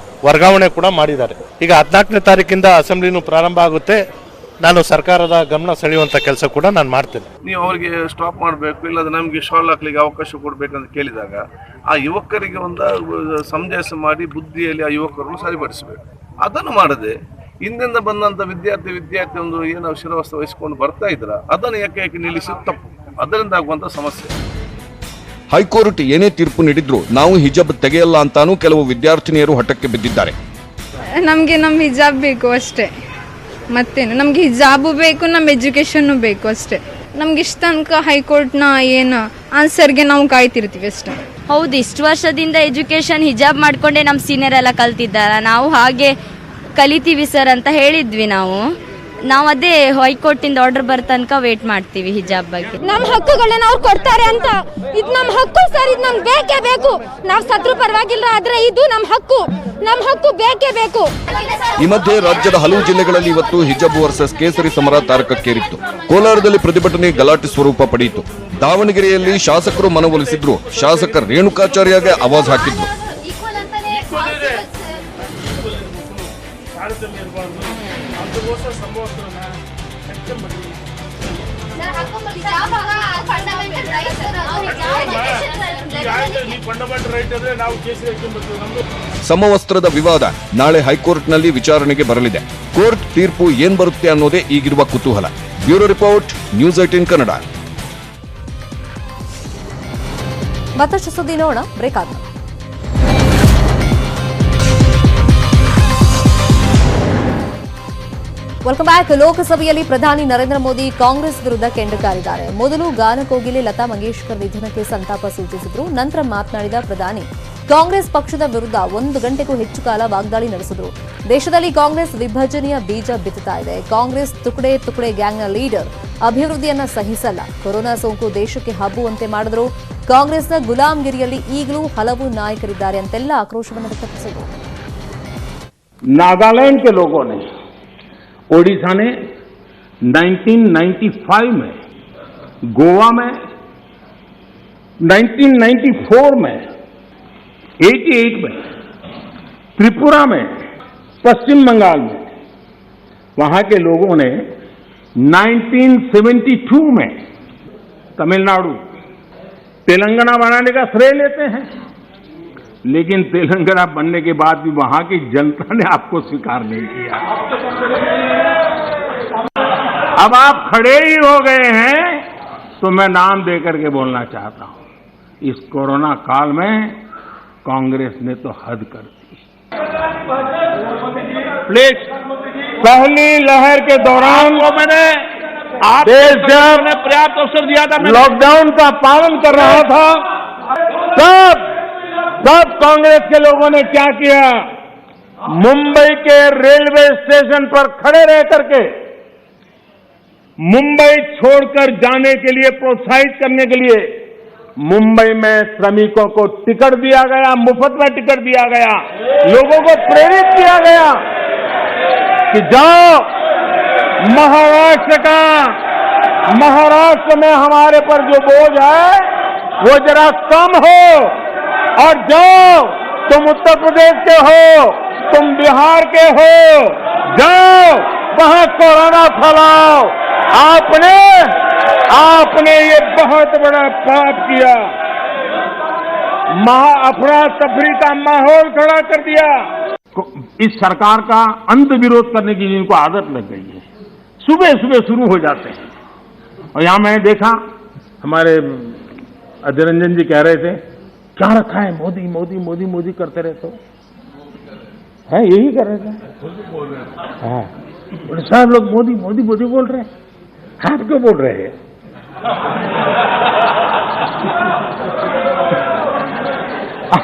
ವರ್ಗಾವಣೆ ಕೂಡ ಮಾಡಿದ್ದಾರೆ. ಈಗ 14ನೇ ತಾರೀಕಿಂದ ಅಸೆಂಬ್ಲಿನೂ ಪ್ರಾರಂಭ ಆಗುತ್ತೆ. ನಾನು ಸರ್ಕಾರದ ಗಮನ ಸೆಳೆಯುವಂತ ಕೆಲಸ ಕೂಡ ನಾನು ಮಾಡ್ತೇನೆ. ನೀವು ಅವರಿಗೆ ಸ್ಟಾಪ್ ಮಾಡಬೇಕು, ಇಲ್ಲದ ನಮಗೆ ಶಾಲ್ ಹಾಕ್ಲಿಕ್ಕೆ ಅವಕಾಶ ಕೊಡಬೇಕಂತ ಕೇಳಿದಾಗ ಆ ಯುವಕರಿಗೆ ಒಂದು ಸಂದೇಶ ಮಾಡಿ ಬುದ್ಧಿಯಲ್ಲಿ ಆ ಯುವಕರನ್ನು ಸರಿಪಡಿಸಬೇಕು. ಅದನ್ನು ಮಾಡದೆ ಹಿಂದಿಂದ ಬಂದಂತ ವಿದ್ಯಾರ್ಥಿ ಒಂದು ಏನು ಶಿರವಸ್ತ್ರ ವಹಿಸಿಕೊಂಡು ಬರ್ತಾ ಇದ್ರ ಅದನ್ನು ಏಕೆ ನಿಲ್ಲಿಸೋದು ತಪ್ಪು. ಅದರಿಂದ ಆಗುವಂತ ಸಮಸ್ಯೆ. ಹೈಕೋರ್ಟ್ ಏನೇ ತೀರ್ಪು ನೀಡಿದ್ರು ನಾವು ಹಿಜಾಬ್ ತೆಗೆಯಲ್ಲ ಅಂತಾನೂ ಕೆಲವು ವಿದ್ಯಾರ್ಥಿನಿಯರು ಹಠಕ್ಕೆ ಬಿದ್ದಿದ್ದಾರೆ. ನಮಗೆ ನಮ್ಮ ಹಿಜಾಬ್ ಬೇಕು ಅಷ್ಟೇ, ಮತ್ತೇನು. ನಮ್ಗೆ ಹಿಜಾಬು ಬೇಕು, ನಮ್ಮ ಎಜುಕೇಶನ್ ಬೇಕು ಅಷ್ಟೇ. ನಮ್ಗೆ ಇಷ್ಟ ತನಕ ಹೈಕೋರ್ಟ್ನ ಏನು ಆನ್ಸರ್ಗೆ ನಾವು ಕಾಯ್ತಿರ್ತೀವಿ ಅಷ್ಟೇ. ಹೌದು, ಇಷ್ಟು ವರ್ಷದಿಂದ ಎಜುಕೇಶನ್ ಹಿಜಾಬ್ ಮಾಡ್ಕೊಂಡೆ ನಮ್ಮ ಸೀನಿಯರ್ ಎಲ್ಲ ಕಲ್ತಿದ್ದಾರ. ನಾವು ಹಾಗೆ ಕಲಿತೀವಿ ಸರ್ ಅಂತ ಹೇಳಿದ್ವಿ. ನಾವು ಅದೇ ಹೈಕೋರ್ಟಿಂದ ಆರ್ಡರ್ ಬರೋ ತನಕ ವೇಟ್ ಮಾಡ್ತೀವಿ ಹಿಜಾಬ್ ಬಗ್ಗೆ. ನಮ್ಮ ಹಕ್ಕುಗಳನ್ನ ಅವ್ರು ಕೊಡ್ತಾರೆ ಅಂತ. ಇದು ನಮ್ಮ ಹಕ್ಕು ಸರ್, ಇದು ನಮ್ಗೆ ಬೇಕೇ ಬೇಕು. ನಾವು ಸತ್ರು ಪರವಾಗಿಲ್ಲ, ಆದ್ರೆ ಇದು ನಮ್ಮ ಹಕ್ಕು ಬೇಕೇ ಬೇಕು. ಈ ಮಧ್ಯೆ ರಾಜ್ಯದ ಹಲವು ಜಿಲ್ಲೆಗಳಲ್ಲಿ ಇವತ್ತು ಹಿಜಾಬ್ ವರ್ಸಸ್ ಕೇಸರಿ ಸಮರ ತಾರಕಕ್ಕೇರಿತ್ತು. ಕೋಲಾರದಲ್ಲಿ ಪ್ರತಿಭಟನೆ ಗಲಾಟೆ ಸ್ವರೂಪ ಪಡೆಯಿತು. ದಾವಣಗೆರೆಯಲ್ಲಿ ಶಾಸಕರು ಮನವೊಲಿಸಿದ್ರು. ಶಾಸಕ ರೇಣುಕಾಚಾರ್ಯಗೆ ಆವಾಜ್ ಹಾಕಿದ್ರು. ಸಮವಸ್ತ್ರದ ವಿವಾದ ನಾಳೆ ಹೈಕೋರ್ಟ್ನಲ್ಲಿ ವಿಚಾರಣೆಗೆ ಬರಲಿದೆ. ಕೋರ್ಟ್ ತೀರ್ಪು ಏನ್ ಬರುತ್ತೆ ಅನ್ನೋದೇ ಈಗಿರುವ ಕುತೂಹಲ. Bureau report, news 18 Kannada. ಮತ್ತಷ್ಟು ಸುದ್ದಿ ನೋಡೋಣ, ಬ್ರೇಕ್ ಆದ. Welcome back. ಲೋಕಸಭೆಯಲ್ಲಿ ಪ್ರಧಾನಿ ನರೇಂದ್ರ ಮೋದಿ ಕಾಂಗ್ರೆಸ್ ವಿರುದ್ಧ ಕೆಂಡಕಾರಿದ್ದಾರೆ. ಮೊದಲು ಗಾನಕೋಗಿಲೆ ಲತಾ ಮಂಗೇಶ್ಕರ್ ನಿಧನಕ್ಕೆ ಸಂತಾಪ ಸೂಚಿಸಿದ್ರು. ನಂತರ ಮಾತನಾಡಿದ ಪ್ರಧಾನಿ ಕಾಂಗ್ರೆಸ್ ಪಕ್ಷದ ವಿರುದ್ಧ 1 ಗಂಟೆಗೂ ಹೆಚ್ಚು ಕಾಲ ವಾಗ್ದಾಳಿ ನಡೆಸಿದ್ರು. ದೇಶದಲ್ಲಿ ಕಾಂಗ್ರೆಸ್ ವಿಭಜನೆಯ ಬೀಜ ಬಿತ್ತುತ್ತಾ ಇದೆ. ಕಾಂಗ್ರೆಸ್ ತುಕಡೆ ಗ್ಯಾಂಗ್ನ ಲೀಡರ್ ಅಭಿವೃದ್ಧಿಯನ್ನ ಸಹಿಸಲ್ಲ. ಕೊರೋನಾ ಸೋಂಕು ದೇಶಕ್ಕೆ ಹಬ್ಬುವಂತೆ ಮಾಡಿದ್ರು. ಕಾಂಗ್ರೆಸ್ನ ಗುಲಾಮ್ಗಿರಿಯಲ್ಲಿ ಈಗಲೂ ಹಲವು ನಾಯಕರಿದ್ದಾರೆ ಅಂತೆಲ್ಲ ಆಕ್ರೋಶವನ್ನು ವ್ಯಕ್ತಪಡಿಸಿದರು. नागालैंड के लोगों ने, ओडिशा ने 1995 में, गोवा में 1994 में, 88 में, त्रिपुरा में, पश्चिम बंगाल में, वहां के लोगों ने 1972 में तमिलनाडु, तेलंगाना बनाने का श्रेय लेते हैं, लेकिन तेलंगाना बनने के बाद भी वहां की जनता ने आपको स्वीकार नहीं किया. अब आप खड़े ही हो गए हैं तो मैं नाम देकर के बोलना चाहता हूं. इस कोरोना काल में कांग्रेस ने तो हद कर दी. प्लीज, पहली लहर के दौरान मैंने देश जब पर्याप्त अवसर दिया था, लॉकडाउन का पालन कर रहा था, तब कांग्रेस के लोगों ने क्या किया? मुंबई के रेलवे स्टेशन पर खड़े रह करके मुंबई छोड़कर जाने के लिए प्रोत्साहित करने के लिए मुंबई में श्रमिकों को टिकट दिया गया, मुफ्त में टिकट दिया गया, लोगों को प्रेरित किया गया कि जाओ महाराष्ट्र में हमारे पर जो बोझ है वो जरा कम हो, और जाओ, तुम उत्तर प्रदेश के हो, तुम बिहार के हो, जाओ वहां कोरोना फैलाओ। आपने ये बहुत बड़ा पाप किया, अफरा तफरी का माहौल खड़ा कर दिया। इस सरकार का अंत विरोध करने की जिनको आदत लग गई है, सुबह सुबह शुरू हो जाते हैं। और यहां मैंने देखा, हमारे अजय रंजन जी कह रहे थे, क्या रखा है, मोदी मोदी मोदी मोदी करते रहते हो, है यही कर रहे थे। हाँ, सब लोग मोदी मोदी मोदी बोल रहे हैं, आप क्यों बोल रहे हैं?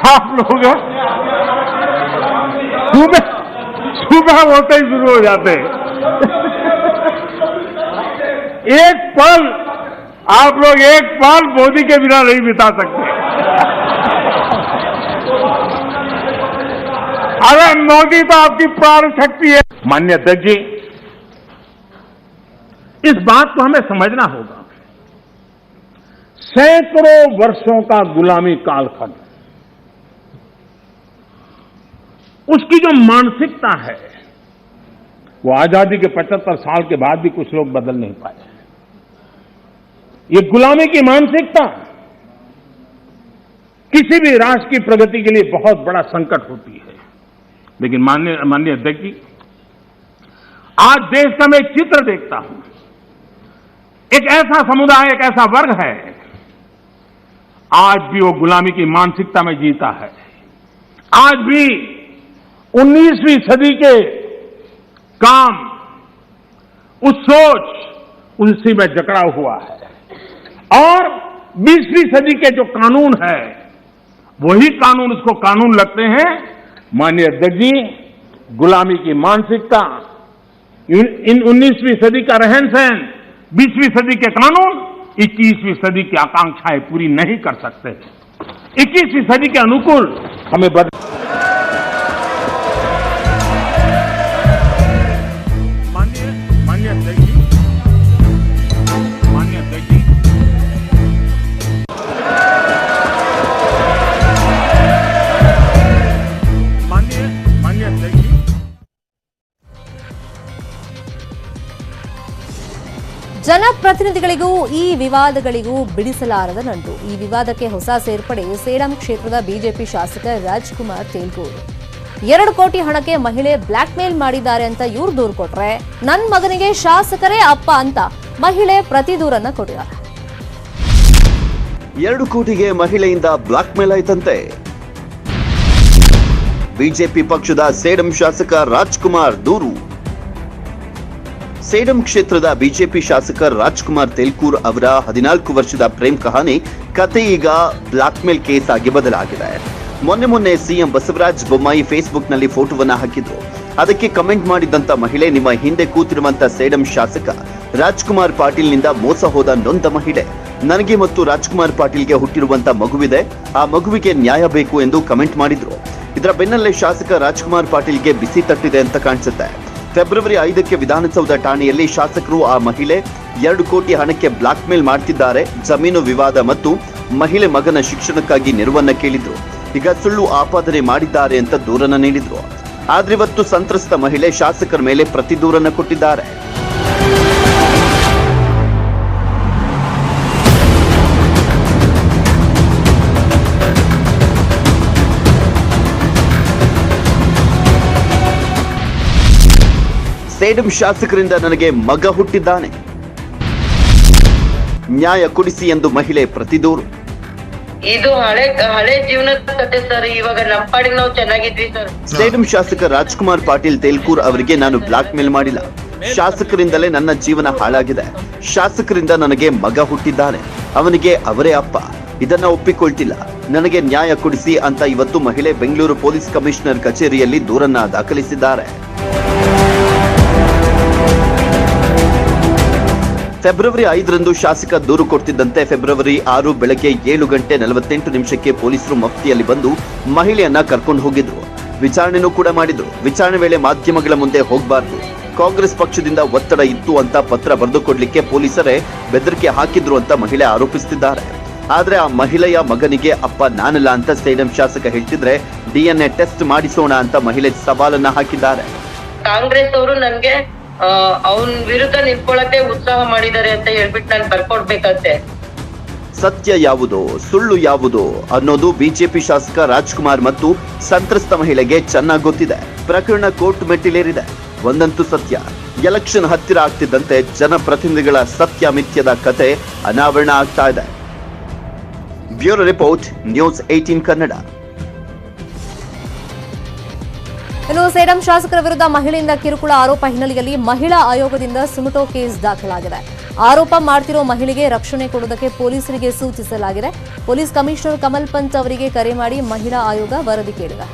आप लोग सुबह होते ही शुरू हो जाते हैं। एक पल आप लोग एक पल मोदी के बिना नहीं बिता सकते। अरे मोदी तो आपकी प्राण शक्ति है। माननीय अध्यक्ष जी, इस बात को हमें समझना होगा, सैकड़ों वर्षों का गुलामी कालखंड, उसकी जो मानसिकता है, वो आजादी के 75 साल के बाद भी कुछ लोग बदल नहीं पाए। ये गुलामी की मानसिकता किसी भी राष्ट्र की प्रगति के लिए बहुत बड़ा संकट होती है। लेकिन माननीय अध्यक्ष जी, आज देश का मैं एक चित्र देखता हूं, एक ऐसा समुदाय, एक ऐसा वर्ग है, आज भी वो गुलामी की मानसिकता में जीता है। आज भी 19वीं सदी के काम, उस सोच, उसी में जकड़ा हुआ है। और 20वीं सदी के जो कानून है, वही कानून उसको कानून लगते हैं। माननीय अध्यक्ष जी, गुलामी की मानसिकता, इन 19वीं सदी का रहन सहन, 20वीं सदी के कानून 21वीं सदी की आकांक्षाएं पूरी नहीं कर सकते। 21वीं सदी के अनुकूल हमें माननीय अध्यक्ष जी, माननीय अध्यक्ष जी, माननीय अध्यक्ष जी, ಜನಪ್ರತಿನಿಧಿಗಳಿಗೂ ಈ ವಿವಾದಗಳಿಗೂ ಬಿಡಿಸಲಾರದ ನಂಟು. ಈ ವಿವಾದಕ್ಕೆ ಹೊಸ ಸೇರ್ಪಡೆ ಸೇಡಂ ಕ್ಷೇತ್ರದ ಬಿಜೆಪಿ ಶಾಸಕ ರಾಜ್ಕುಮಾರ್ ತೇಲ್ಗೂರು. 2 ಕೋಟಿ ಹಣಕ್ಕೆ ಮಹಿಳೆ ಬ್ಲಾಕ್ ಮೇಲ್ ಮಾಡಿದ್ದಾರೆ ಅಂತ ಇವ್ರು ದೂರು ಕೊಟ್ರೆ, ನನ್ನ ಮಗನಿಗೆ ಶಾಸಕರೇ ಅಪ್ಪ ಅಂತ ಮಹಿಳೆ ಪ್ರತಿ ದೂರನ್ನ ಕೊಟ್ಟಿದ್ದಾರೆ. 2 ಕೋಟಿಗೆ ಮಹಿಳೆಯಿಂದ ಬ್ಲಾಕ್ ಮೇಲ್ ಆಯ್ತಂತೆ. ಬಿಜೆಪಿ ಪಕ್ಷದ ಸೇಡಂ ಶಾಸಕ ರಾಜ್ಕುಮಾರ್ ದೂರು. ಸೇಡಂ ಕ್ಷೇತ್ರದ ಬಿಜೆಪಿ ಶಾಸಕ ರಾಜ್ಕುಮಾರ್ ತೇಲ್ಕೂರ್ ಅವರ 14 ವರ್ಷದ ಪ್ರೇಮ್ ಕಹಾನಿ ಕತೆ ಈಗ ಬ್ಲಾಕ್ ಮೇಲ್ ಕೇಸ್ ಆಗಿ ಬದಲಾಗಿದೆ. ಮೊನ್ನೆ ಸಿಎಂ ಬಸವರಾಜ ಬೊಮ್ಮಾಯಿ ಫೇಸ್ಬುಕ್ ನಲ್ಲಿ ಫೋಟೋವನ್ನ ಹಾಕಿದ್ರು. ಅದಕ್ಕೆ ಕಮೆಂಟ್ ಮಾಡಿದಂತ ಮಹಿಳೆ, ನಿಮ್ಮ ಹಿಂದೆ ಕೂತಿರುವಂತ ಸೇಡಂ ಶಾಸಕ ರಾಜ್ಕುಮಾರ್ ಪಾಟೀಲ್ ನಿಂದ ಮೋಸ ಹೋದ ನೊಂದ ಮಹಿಳೆ. ನನಗೆ ಮತ್ತು ರಾಜ್ಕುಮಾರ್ ಪಾಟೀಲ್ಗೆ ಹುಟ್ಟಿರುವಂತ ಮಗುವಿದೆ, ಆ ಮಗುವಿಗೆ ನ್ಯಾಯ ಬೇಕು ಎಂದು ಕಮೆಂಟ್ ಮಾಡಿದ್ರು. ಇದರ ಬೆನ್ನಲ್ಲೇ ಶಾಸಕ ರಾಜ್ಕುಮಾರ್ ಪಾಟೀಲ್ಗೆ ಬಿಸಿ ತಟ್ಟಿದೆ ಅಂತ ಕಾಣಿಸುತ್ತೆ. ಫೆಬ್ರವರಿ 5ಕ್ಕೆ ವಿಧಾನಸೌಧ ಠಾಣೆಯಲ್ಲಿ ಶಾಸಕರು ಆ ಮಹಿಳೆ 2 ಕೋಟಿ ಹಣಕ್ಕೆ ಬ್ಲಾಕ್ ಮೇಲ್ ಮಾಡ್ತಿದ್ದಾರೆ, ಜಮೀನು ವಿವಾದ ಮತ್ತು ಮಹಿಳೆ ಮಗನ ಶಿಕ್ಷಣಕ್ಕಾಗಿ ನೆರವನ್ನ ಕೇಳಿದ್ರು. ಈಗ ಸುಳ್ಳು ಆಪಾದನೆ ಮಾಡಿದ್ದಾರೆ ಅಂತ ದೂರನ್ನ ನೀಡಿದ್ರು. ಆದ್ರೆ ಇವತ್ತು ಸಂತ್ರಸ್ತ ಮಹಿಳೆ ಶಾಸಕರ ಮೇಲೆ ಪ್ರತಿ ದೂರನ್ನ ಕೊಟ್ಟಿದ್ದಾರೆ. ಸೇಡಂ ಶಾಸಕರಿಂದ ನನಗೆ ಮಗ ಹುಟ್ಟಿದ್ದಾನೆ, ನ್ಯಾಯ ಕೊಡಿಸಿ ಎಂದು ಮಹಿಳೆ ಪ್ರತಿದೂರು. ಇದು ಹಳೆ ಜೀವನದ ಕತೆ ಸರ್. ಇವಾಗ ನಮ್ಮ ಪಾಡಿಗೆ ನಾವು ಚೆನ್ನಾಗಿದ್ವಿ ಸರ್. ಸೇಡಂ ಶಾಸಕ ರಾಜ್ಕುಮಾರ್ ಪಾಟೀಲ್ ತೇಲ್ಕೂರ್ ಅವರಿಗೆ ನಾನು ಬ್ಲಾಕ್ ಮೇಲ್ ಮಾಡಿಲ್ಲ. ಶಾಸಕರಿಂದಲೇ ನನ್ನ ಜೀವನ ಹಾಳಾಗಿದೆ. ಶಾಸಕರಿಂದ ನನಗೆ ಮಗ ಹುಟ್ಟಿದ್ದಾನೆ, ಅವನಿಗೆ ಅವರೇ ಅಪ್ಪ. ಇದನ್ನ ಒಪ್ಪಿಕೊಳ್ತಿಲ್ಲ, ನನಗೆ ನ್ಯಾಯ ಕೊಡಿಸಿ ಅಂತ ಇವತ್ತು ಮಹಿಳೆ ಬೆಂಗಳೂರು ಪೊಲೀಸ್ ಕಮಿಷನರ್ ಕಚೇರಿಯಲ್ಲಿ ದೂರನ್ನ ದಾಖಲಿಸಿದ್ದಾರೆ. ಫೆಬ್ರವರಿ 5ರಂದು ಶಾಸಕ ದೂರು ಕೊಡ್ತಿದ್ದಂತೆ ಫೆಬ್ರವರಿ 6 ಬೆಳಗ್ಗೆ 7:48 ಪೊಲೀಸರು ಮಫ್ತಿಯಲ್ಲಿ ಬಂದು ಮಹಿಳೆಯನ್ನ ಕರ್ಕೊಂಡು ಹೋಗಿದ್ರು. ವಿಚಾರಣೆನೂ ಕೂಡ ಮಾಡಿದ್ರು. ವಿಚಾರಣೆ ವೇಳೆ ಮಾಧ್ಯಮಗಳ ಮುಂದೆ ಹೋಗಬಾರ್ದು, ಕಾಂಗ್ರೆಸ್ ಪಕ್ಷದಿಂದ ಒತ್ತಡ ಇತ್ತು ಅಂತ ಪತ್ರ ಬರೆದುಕೊಡ್ಲಿಕ್ಕೆ ಪೊಲೀಸರೇ ಬೆದರಿಕೆ ಹಾಕಿದ್ರು ಅಂತ ಮಹಿಳೆ ಆರೋಪಿಸುತ್ತಿದ್ದಾರೆ. ಆದ್ರೆ ಆ ಮಹಿಳೆಯ ಮಗನಿಗೆ ಅಪ್ಪ ನಾನಲ್ಲ ಅಂತ ಸೇಡಂ ಶಾಸಕ ಹೇಳ್ತಿದ್ರೆ DNA ಟೆಸ್ಟ್ ಮಾಡಿಸೋಣ ಅಂತ ಮಹಿಳೆ ಸವಾಲನ್ನ ಹಾಕಿದ್ದಾರೆ. ಕಾಂಗ್ರೆಸ್ ಅವರು ನನ್ಗೆ ಅವನ್ ವಿರುದ್ಧ ನಿಂತ್ಕೊಳ್ಳಕ್ಕೆ ಉತ್ಸಾಹ ಮಾಡಿದ್ದಾರೆ ಅಂತ ಹೇಳ್ಬಿಟ್ಟು ನಾನು ಬರ್ಕೊಡ್ಬೇಕಂತೆ. ಸತ್ಯ ಯಾವುದು ಸುಳ್ಳು ಯಾವುದು ಅನ್ನೋದು ಬಿಜೆಪಿ ಶಾಸಕ ರಾಜ್ಕುಮಾರ್ ಮತ್ತು ಸಂತ್ರಸ್ತ ಮಹಿಳೆಗೆ ಚೆನ್ನಾಗಿ ಗೊತ್ತಿದೆ. ಪ್ರಕರಣ ಕೋರ್ಟ್ ಮೆಟ್ಟಿಲೇರಿದೆ. ಒಂದಂತೂ ಸತ್ಯ, ಎಲೆಕ್ಷನ್ ಹತ್ತಿರ ಆಗ್ತಿದ್ದಂತೆ ಜನಪ್ರತಿನಿಧಿಗಳ ಸತ್ಯ ಮಿಥ್ಯದ ಕತೆ ಅನಾವರಣ ಆಗ್ತಾ ಇದೆ. Bureau report, news 18 Kannada. ಇನ್ನು ಸೇಡಂ ಶಾಸಕರ ವಿರುದ್ಧ ಮಹಿಳೆಯಿಂದ ಕಿರುಕುಳ ಆರೋಪ ಹಿನ್ನೆಲೆಯಲ್ಲಿ ಮಹಿಳಾ ಆಯೋಗದಿಂದ ಸುಮಟೋ ಕೇಸ್ ದಾಖಲಾಗಿದೆ. ಆರೋಪ ಮಾಡ್ತಿರೋ ಮಹಿಳೆಗೆ ರಕ್ಷಣೆ ಕೊಡುವುದಕ್ಕೆ ಪೊಲೀಸರಿಗೆ ಸೂಚಿಸಲಾಗಿದೆ. ಪೊಲೀಸ್ ಕಮಿಷನರ್ ಕಮಲ್ ಪಂತ್ ಅವರಿಗೆ ಕರೆ ಮಾಡಿ ಮಹಿಳಾ ಆಯೋಗ ವರದಿ ಕೇಳಿದೆ.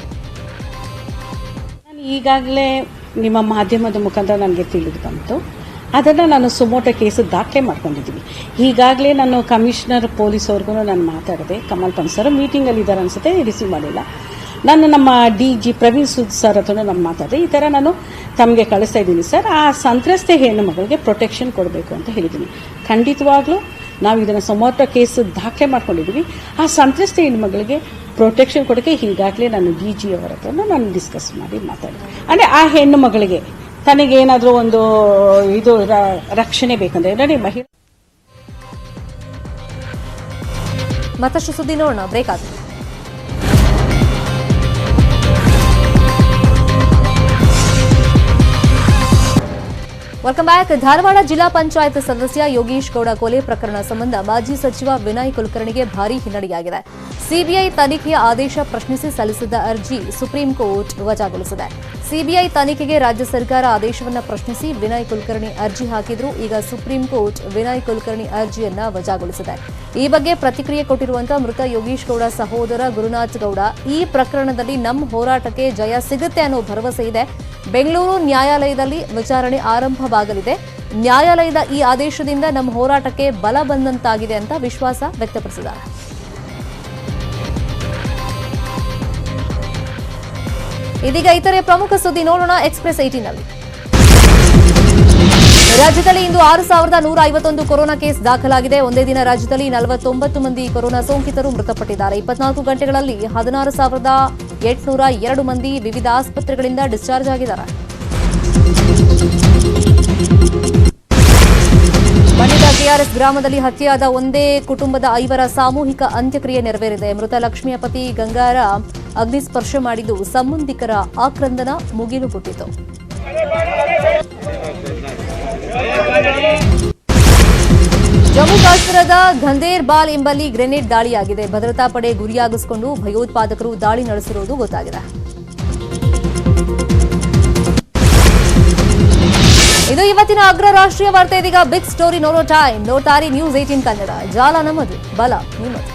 ಈಗಾಗಲೇ ನಿಮ್ಮ ಮಾಧ್ಯಮದ ಮುಖಾಂತರ ನನಗೆ ತಿಳಿದು ಬಂತು. ಅದನ್ನು ನಾನು ಸುಮೋಟೋ ಕೇಸು ದಾಖಲೆ ಮಾಡ್ಕೊಂಡಿದ್ದೀನಿ. ಈಗಾಗಲೇ ನಾನು ಕಮಿಷನರ್ ಪೊಲೀಸ್ ಅವ್ರಿಗೂ ನಾನು ಮಾತಾಡಿದೆ. ಕಮಲ್ ಪಂತ್ ಸರ್ ಮೀಟಿಂಗಲ್ಲಿ ಇದ್ದಾರೆ ಅನಿಸುತ್ತೆ, ರಿಸೀವ್ ಮಾಡಿಲ್ಲ. ನಾನು ನಮ್ಮ DG ಪ್ರವೀಣ್ ಸೂದ್ ಸರ್ ಹತ್ರ ನಾನು ಮಾತಾಡಿದೆ. ಈ ಥರ ನಾನು ತಮಗೆ ಕಳಿಸ್ತಾ ಇದ್ದೀನಿ ಸರ್, ಆ ಸಂತ್ರಸ್ತೆ ಹೆಣ್ಣು ಮಗಳಿಗೆ ಪ್ರೊಟೆಕ್ಷನ್ ಕೊಡಬೇಕು ಅಂತ ಹೇಳಿದ್ದೀನಿ. ಖಂಡಿತವಾಗ್ಲೂ ನಾವು ಇದನ್ನು ಸುಮೋಟೋ ಕೇಸು ದಾಖಲೆ ಮಾಡ್ಕೊಂಡಿದ್ದೀವಿ. ಆ ಸಂತ್ರಸ್ತೆ ಹೆಣ್ಣು ಮಗಳಿಗೆ ಪ್ರೊಟೆಕ್ಷನ್ ಕೊಡೋಕ್ಕೆ ಈಗಾಗಲೇ ನಾನು DG ಅವರ ಹತ್ರ ನಾನು ಡಿಸ್ಕಸ್ ಮಾಡಿ ಮಾತಾಡಿದೆ. ಅಂದರೆ ಆ ಹೆಣ್ಣು ಮಗಳಿಗೆ ತನಗೇನಾದರೂ ಒಂದು ಇದು ರಕ್ಷಣೆ ಬೇಕಂದ್ರೆ ನೋಡಿ ಮಹಿಳೆ. ಮತ್ತಷ್ಟು ಸುದ್ದಿ ನೋಡೋಣ, ಬ್ರೇಕ್ ಆಗುತ್ತೆ. Welcome back. ಧಾರವಾಡ ಜಿಲ್ಲಾ ಪಂಚಾಯತ್ ಸದಸ್ಯ ಯೋಗೀಶ್ ಗೌಡ ಕೊಲೆ ಪ್ರಕರಣ ಸಂಬಂಧ ಮಾಜಿ ಸಚಿವ ವಿನಯ್ ಕುಲಕರ್ಣಿಗೆ ಭಾರೀ ಹಿನ್ನಡೆಯಾಗಿದೆ. ಸಿಬಿಐ ತನಿಖೆಯ ಆದೇಶ ಪ್ರಶ್ನಿಸಿ ಸಲ್ಲಿಸಿದ್ದ ಅರ್ಜಿ ಸುಪ್ರೀಂ ಕೋರ್ಟ್ ವಜಾಗೊಳಿಸಿದೆ. ಸಿಬಿಐ ತನಿಖೆಗೆ ರಾಜ್ಯ ಸರ್ಕಾರ ಆದೇಶವನ್ನು ಪ್ರಶ್ನಿಸಿ ವಿನಯ್ ಕುಲಕರ್ಣಿ ಅರ್ಜಿ ಹಾಕಿದ್ರು. ಈಗ ಸುಪ್ರೀಂ ಕೋರ್ಟ್ ವಿನಯ್ ಕುಲಕರ್ಣಿ ಅರ್ಜಿಯನ್ನ ವಜಾಗೊಳಿಸಿದೆ. ಈ ಬಗ್ಗೆ ಪ್ರತಿಕ್ರಿಯೆ ಕೊಟ್ಟಿರುವಂತಹ ಮೃತ ಯೋಗೀಶ್ ಗೌಡ ಸಹೋದರ ಗುರುನಾಥ್ ಗೌಡ, ಈ ಪ್ರಕರಣದಲ್ಲಿ ನಮ್ಮ ಹೋರಾಟಕ್ಕೆ ಜಯ ಸಿಗುತ್ತೆ ಅನ್ನೋ ಭರವಸೆ ಇದೆ. ಬೆಂಗಳೂರು ನ್ಯಾಯಾಲಯದಲ್ಲಿ ವಿಚಾರಣೆ ಆರಂಭವಾಗಲಿದೆ. ನ್ಯಾಯಾಲಯದ ಈ ಆದೇಶದಿಂದ ನಮ್ಮ ಹೋರಾಟಕ್ಕೆ ಬಲ ಬಂದಂತಾಗಿದೆ ಅಂತ ವಿಶ್ವಾಸ ವ್ಯಕ್ತಪಡಿಸಿದ್ದಾರೆ. ಇದೀಗ ಇತರೆ ಪ್ರಮುಖ ಸುದ್ದಿ ನೋಡೋಣ ಎಕ್ಸ್‌ಪ್ರೆಸ್ 18 ನಲ್ಲಿ. ರಾಜ್ಯದಲ್ಲಿ ಇಂದು 6151 ಕೊರೋನಾ ಕೇಸ್ ದಾಖಲಾಗಿದೆ. ಒಂದೇ ದಿನ ರಾಜ್ಯದಲ್ಲಿ 49 ಮಂದಿ ಕೊರೋನಾ ಸೋಂಕಿತರು ಮೃತಪಟ್ಟಿದ್ದಾರೆ. 24 ಗಂಟೆಗಳಲ್ಲಿ 16,802 ಮಂದಿ ವಿವಿಧ ಆಸ್ಪತ್ರೆಗಳಿಂದ ಡಿಸ್ಚಾರ್ಜ್ ಆಗಿದ್ದಾರೆ. ಮಂಡ್ಯದ ಕೆಆರ್ಎಸ್ ಗ್ರಾಮದಲ್ಲಿ ಹತ್ಯೆಯಾದ ಒಂದೇ ಕುಟುಂಬದ 5 ಸಾಮೂಹಿಕ ಅಂತ್ಯಕ್ರಿಯೆ ನೆರವೇರಿದೆ. ಮೃತ ಲಕ್ಷ್ಮಿಯ ಪತಿ ಗಂಗಾರ ಅಗ್ನಿಸ್ಪರ್ಶ ಮಾಡಿದ್ದು ಸಂಬಂಧಿಕರ ಆಕ್ರಂದನ ಮುಗಿಲು ಮುಟ್ಟಿತು. ಜಮ್ಮು ಕಾಶ್ಮೀರದ ಘಂದೇರ್ ಬಾಲ್ ಎಂಬಲ್ಲಿ ಗ್ರೆನೇಡ್ ದಾಳಿಯಾಗಿದೆ. ಭದ್ರತಾ ಪಡೆ ಗುರಿಯಾಗಿಸಿಕೊಂಡು ಭಯೋತ್ಪಾದಕರು ದಾಳಿ ನಡೆಸಿರುವುದು ಗೊತ್ತಾಗಿದೆ. ಇದು ಇವತ್ತಿನ ಅಗ್ರ ರಾಷ್ಟ್ರೀಯ ವಾರ್ತೆ. ಇದೀಗ ಬಿಗ್ ಸ್ಟೋರಿ ನೋಡೋ ಟೈಮ್. ನೋಡ್ತಾರೆ ನ್ಯೂಸ್ 18 ಕನ್ನಡ. ಜಾಲ ನಮ್ಮದು, ಬಲ ನಿಮ್ಮದು.